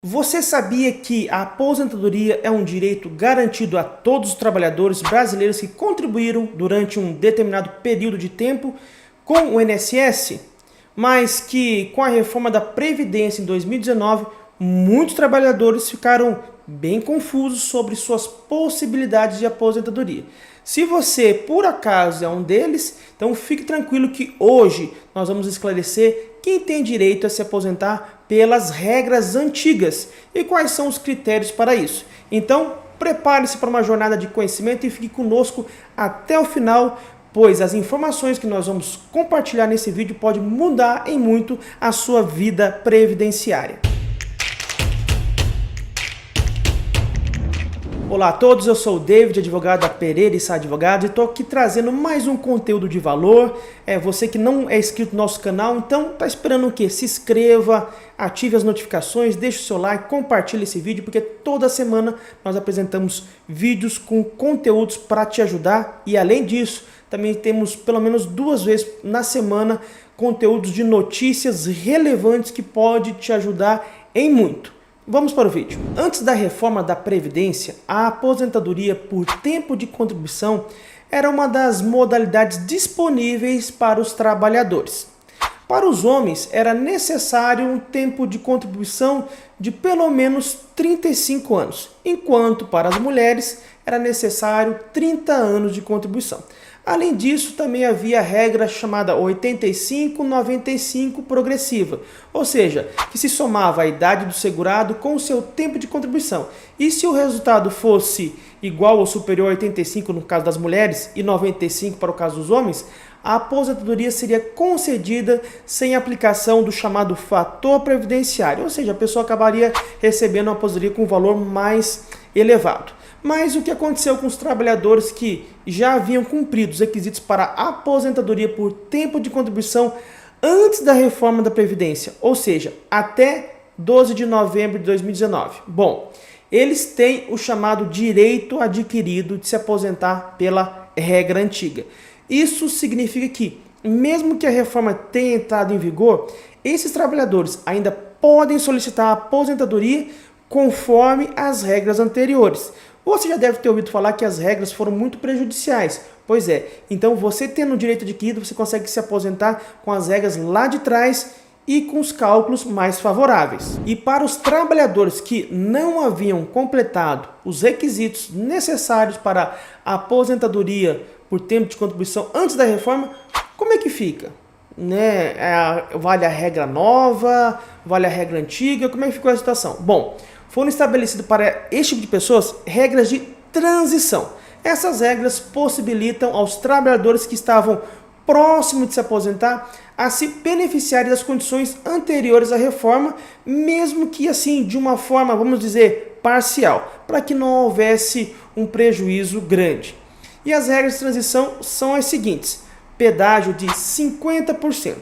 Você sabia que a aposentadoria é um direito garantido a todos os trabalhadores brasileiros que contribuíram durante um determinado período de tempo com o INSS? Mas que com a reforma da Previdência em 2019, muitos trabalhadores ficaram bem confusos sobre suas possibilidades de aposentadoria. Se você, por acaso, é um deles, então fique tranquilo que hoje nós vamos esclarecer quem tem direito a se aposentar pelas regras antigas e quais são os critérios para isso. Então, prepare-se para uma jornada de conhecimento e fique conosco até o final, pois as informações que nós vamos compartilhar nesse vídeo podem mudar em muito a sua vida previdenciária. Olá a todos, eu sou o David, advogado da Pereira e Sá Advogados, e estou aqui trazendo mais um conteúdo de valor. Você que não é inscrito no nosso canal, então está esperando o quê? Se inscreva, ative as notificações, deixe o seu like, compartilhe esse vídeo, porque toda semana nós apresentamos vídeos com conteúdos para te ajudar, e além disso, também temos pelo menos 2 vezes na semana conteúdos de notícias relevantes que pode te ajudar em muito. Vamos para o vídeo. Antes da reforma da Previdência, a aposentadoria por tempo de contribuição era uma das modalidades disponíveis para os trabalhadores. Para os homens, era necessário um tempo de contribuição de pelo menos 35 anos, enquanto para as mulheres era necessário 30 anos de contribuição. Além disso, também havia a regra chamada 85-95 progressiva, ou seja, que se somava a idade do segurado com o seu tempo de contribuição. E se o resultado fosse igual ou superior a 85 no caso das mulheres e 95 para o caso dos homens, a aposentadoria seria concedida sem aplicação do chamado fator previdenciário, ou seja, a pessoa acabaria recebendo uma aposentadoria com um valor mais elevado. Mas o que aconteceu com os trabalhadores que já haviam cumprido os requisitos para aposentadoria por tempo de contribuição antes da reforma da Previdência, ou seja, até 12 de novembro de 2019? Bom, eles têm o chamado direito adquirido de se aposentar pela regra antiga. Isso significa que, mesmo que a reforma tenha entrado em vigor, esses trabalhadores ainda podem solicitar a aposentadoria conforme as regras anteriores. Você já deve ter ouvido falar que as regras foram muito prejudiciais. Pois é, então você tendo o direito adquirido, você consegue se aposentar com as regras lá de trás e com os cálculos mais favoráveis. E para os trabalhadores que não haviam completado os requisitos necessários para a aposentadoria por tempo de contribuição antes da reforma, como é que fica? Vale a regra nova? Vale a regra antiga? Como é que ficou a situação? Bom, foram estabelecidas para este tipo de pessoas regras de transição. Essas regras possibilitam aos trabalhadores que estavam próximos de se aposentar a se beneficiarem das condições anteriores à reforma, mesmo que assim de uma forma, vamos dizer, parcial, para que não houvesse um prejuízo grande. E as regras de transição são as seguintes: pedágio de 50%.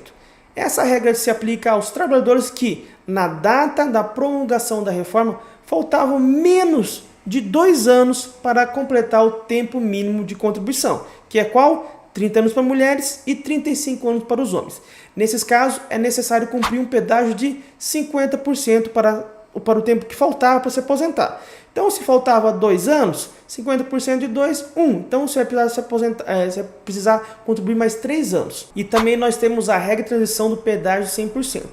Essa regra se aplica aos trabalhadores que, na data da promulgação da reforma, faltavam menos de 2 anos para completar o tempo mínimo de contribuição, que é qual? 30 anos para mulheres e 35 anos para os homens. Nesses casos, é necessário cumprir um pedágio de 50% para o tempo que faltava para se aposentar. Então, se faltava 2 anos, 50% de 2, 1. Então, você vai precisar se aposentar, você vai precisar contribuir mais 3 anos. E também nós temos a regra de transição do pedágio 100%,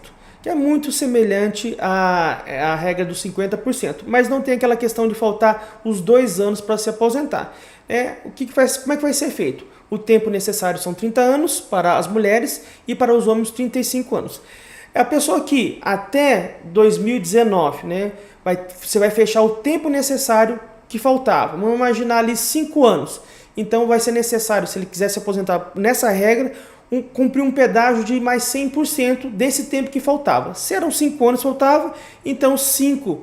que é muito semelhante à regra dos 50%, mas não tem aquela questão de faltar os 2 anos para se aposentar. Como é que vai ser feito? O tempo necessário são 30 anos para as mulheres e para os homens 35 anos. É a pessoa que até 2019, você vai fechar o tempo necessário que faltava. Vamos imaginar ali 5 anos. Então vai ser necessário, se ele quiser se aposentar nessa regra, cumprir um pedágio de mais 100% desse tempo que faltava. Se eram 5 anos que faltava, então 100%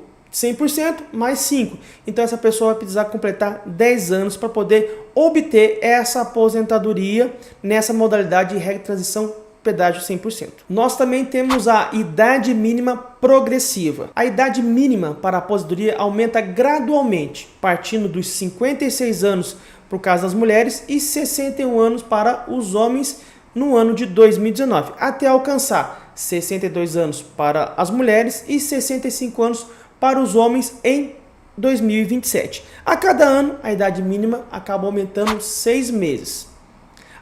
mais 5. Então essa pessoa vai precisar completar 10 anos para poder obter essa aposentadoria nessa modalidade de regra de transição pedágio 100%. Nós também temos a idade mínima progressiva. A idade mínima para a aposentadoria aumenta gradualmente, partindo dos 56 anos para o caso das mulheres e 61 anos para os homens no ano de 2019, até alcançar 62 anos para as mulheres e 65 anos para os homens em 2027. A cada ano, a idade mínima acaba aumentando 6 meses.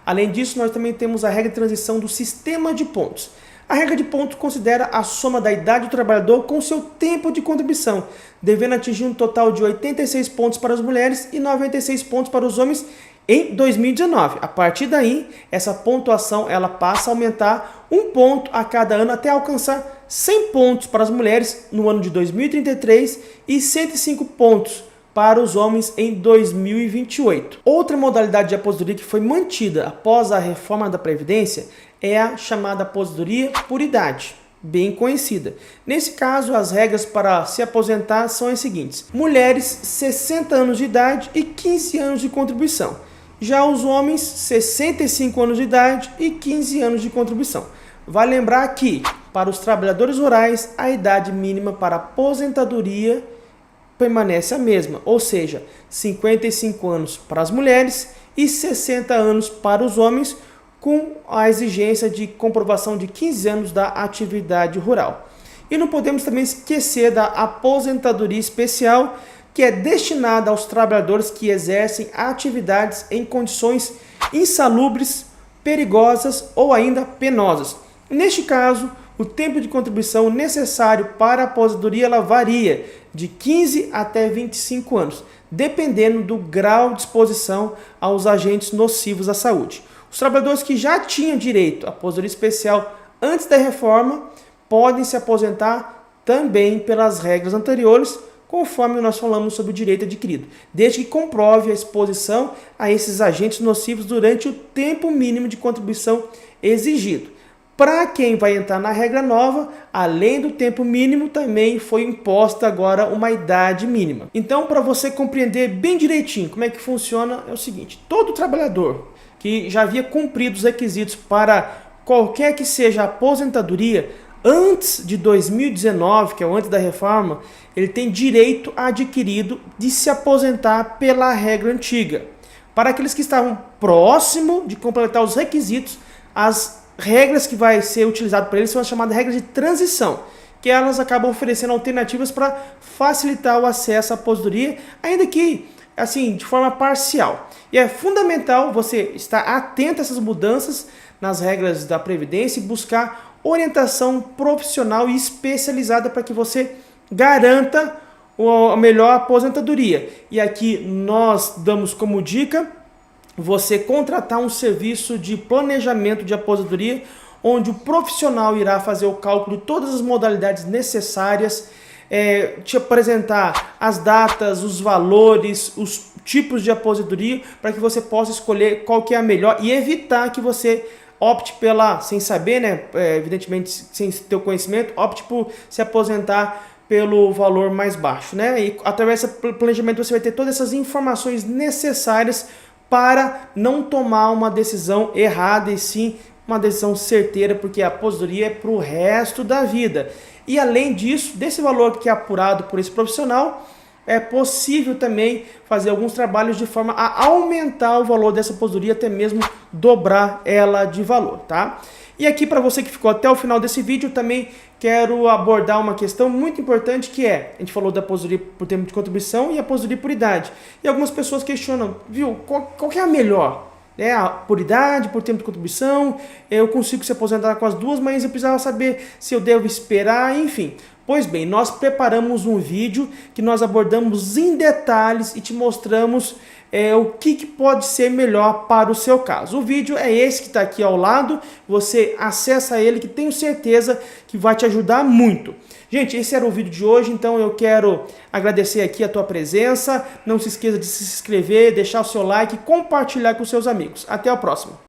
Além disso, nós também temos a regra de transição do sistema de pontos. A regra de pontos considera a soma da idade do trabalhador com seu tempo de contribuição, devendo atingir um total de 86 pontos para as mulheres e 96 pontos para os homens em 2019. A partir daí, essa pontuação ela passa a aumentar 1 ponto a cada ano até alcançar 100 pontos para as mulheres no ano de 2033 e 105 pontos para os homens em 2028. Outra modalidade de aposentadoria que foi mantida após a reforma da Previdência é a chamada aposentadoria por idade, bem conhecida. Nesse caso, as regras para se aposentar são as seguintes: mulheres 60 anos de idade e 15 anos de contribuição. Já os homens 65 anos de idade e 15 anos de contribuição. Vale lembrar que, para os trabalhadores rurais, a idade mínima para aposentadoria permanece a mesma, ou seja, 55 anos para as mulheres e 60 anos para os homens, com a exigência de comprovação de 15 anos da atividade rural. E não podemos também esquecer da aposentadoria especial, que é destinada aos trabalhadores que exercem atividades em condições insalubres, perigosas ou ainda penosas. Neste caso, o tempo de contribuição necessário para a aposentadoria ela varia de 15 até 25 anos, dependendo do grau de exposição aos agentes nocivos à saúde. Os trabalhadores que já tinham direito à aposentadoria especial antes da reforma podem se aposentar também pelas regras anteriores, conforme nós falamos sobre o direito adquirido, desde que comprove a exposição a esses agentes nocivos durante o tempo mínimo de contribuição exigido. Para quem vai entrar na regra nova, além do tempo mínimo, também foi imposta agora uma idade mínima. Então, para você compreender bem direitinho como é que funciona, é o seguinte: todo trabalhador que já havia cumprido os requisitos para qualquer que seja a aposentadoria antes de 2019, que é o antes da reforma, ele tem direito adquirido de se aposentar pela regra antiga. Para aqueles que estavam próximo de completar os requisitos, as regras que vai ser utilizado para eles são as chamadas regras de transição, que elas acabam oferecendo alternativas para facilitar o acesso à aposentadoria, ainda que assim, de forma parcial. E é fundamental você estar atento a essas mudanças nas regras da Previdência e buscar orientação profissional e especializada para que você garanta a melhor aposentadoria. E aqui nós damos como dica você contratar um serviço de planejamento de aposentadoria, onde o profissional irá fazer o cálculo de todas as modalidades necessárias, te apresentar as datas, os valores, os tipos de aposentadoria, para que você possa escolher qual que é a melhor e evitar que você opte pela, sem saber, né, evidentemente sem ter o conhecimento, opte por se aposentar pelo valor mais baixo, né? E através do planejamento você vai ter todas essas informações necessárias para não tomar uma decisão errada e sim uma decisão certeira, porque a aposentadoria é para o resto da vida. E além disso, desse valor que é apurado por esse profissional, é possível também fazer alguns trabalhos de forma a aumentar o valor dessa aposentadoria, até mesmo dobrar ela de valor, tá? E aqui, para você que ficou até o final desse vídeo, também quero abordar uma questão muito importante, que é, a gente falou da aposentadoria por tempo de contribuição e a aposentadoria por idade. E algumas pessoas questionam, viu, qual que é a melhor? Por idade, por tempo de contribuição, eu consigo se aposentar com as duas, mas eu precisava saber se eu devo esperar, enfim. Pois bem, nós preparamos um vídeo que nós abordamos em detalhes e te mostramos o que pode ser melhor para o seu caso. O vídeo é esse que está aqui ao lado, você acessa ele, que tenho certeza que vai te ajudar muito. Gente, esse era o vídeo de hoje, então eu quero agradecer aqui a tua presença. Não se esqueça de se inscrever, deixar o seu like e compartilhar com seus amigos. Até a próxima!